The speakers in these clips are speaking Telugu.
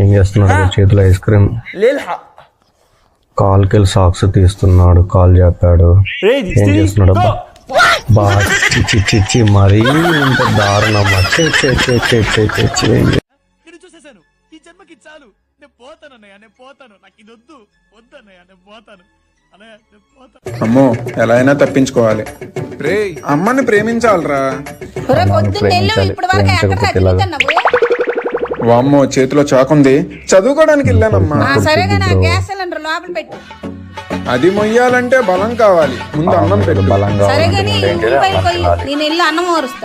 ఏం చేస్తున్నాడు? చేతిలో ఐస్ క్రీమ్, కాల్కెళ్ళి సాక్స్ తీస్తున్నాడు, కాల్ చెప్పాడు. ఏం చేస్తున్నాడు? బా చిచ్చి మరీ ఇంత దారుణం. అమ్మో ఎలా అయినా తప్పించుకోవాలి. అమ్మని ప్రేమించాలరా. వామ్మో చేతిలో చాకుంది. చదువుకోవడానికి వెళ్ళానమ్మా. అది మొయ్యాలంటే బలం కావాలి. ముందు అన్నం పెట్టు.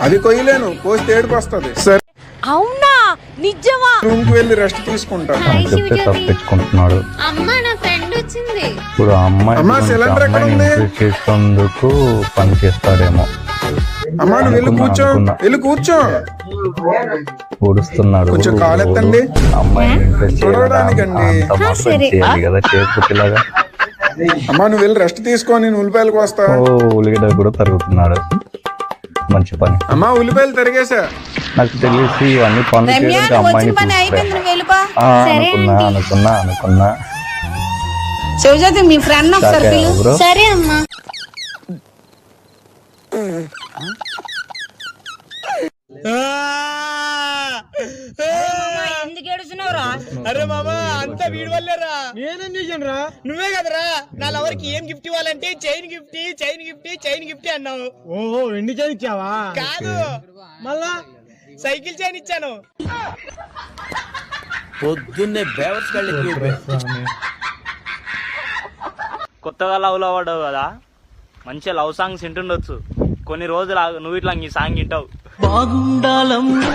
అది కొయ్యలేను, కోస్తే ఏడుపు వస్తుంది. సరే అవునా? నిజమా? రూమ్ కి వెళ్ళి రెస్ట్ తీసుకుంటాను. తప్పించుకుంటున్నాడు. ఇప్పుడు అమ్మాయి చేసేందుకు పని చేస్తాడేమో. అమ్మా నువ్వు వెళ్ళి కూర్చో, వెళ్ళి కూర్చో. ఊడుస్తున్నాడు. కొంచెం కాలెత్తండి. అమ్మాయిని చూడడానికండి కదా చేతిలాగా. అమ్మా నువ్వు వెళ్ళి రెస్ట్ తీసుకొని ఉల్లిపాయలకు వస్తా. ఉల్లిగడ్డ కూడా తరుగుతున్నాడు. మంచి పని. అమ్మా ఉల్లిపాయలు తరిగేసా. నాకు తెలిసి ఇవన్నీ పనులు చేయడానికి అమ్మాయిని అనుకున్నా. శివజ్యోతి మీ ఫ్రెండ్ ఒకసారి పిలు. సరే అమ్మా. ఎందుకు ఏడుస్తున్నావురా? అరే మామా అంతా వీడి వల్లేరా. నేనేం చేశాను రా? నువ్వే కదరా నా లవర్కి ఏం గిఫ్ట్ ఇవ్వాలంటే చైన్ గిఫ్ట్ అన్నావు. ఓహో వెండి చైన్ ఇచ్చావా? కాదు మళ్ళా సైకిల్ చైన్ ఇచ్చాను. పొద్దున్నే బేవర్స్ కొత్తగా లవ్ లో పడ్డావు కదా, మంచిగా లవ్ సాంగ్స్ వింటుండొచ్చు. కొన్ని రోజులు నువ్వు ఇట్లా ఈ సాంగ్ వింటావు. బాగుండాలమ్మా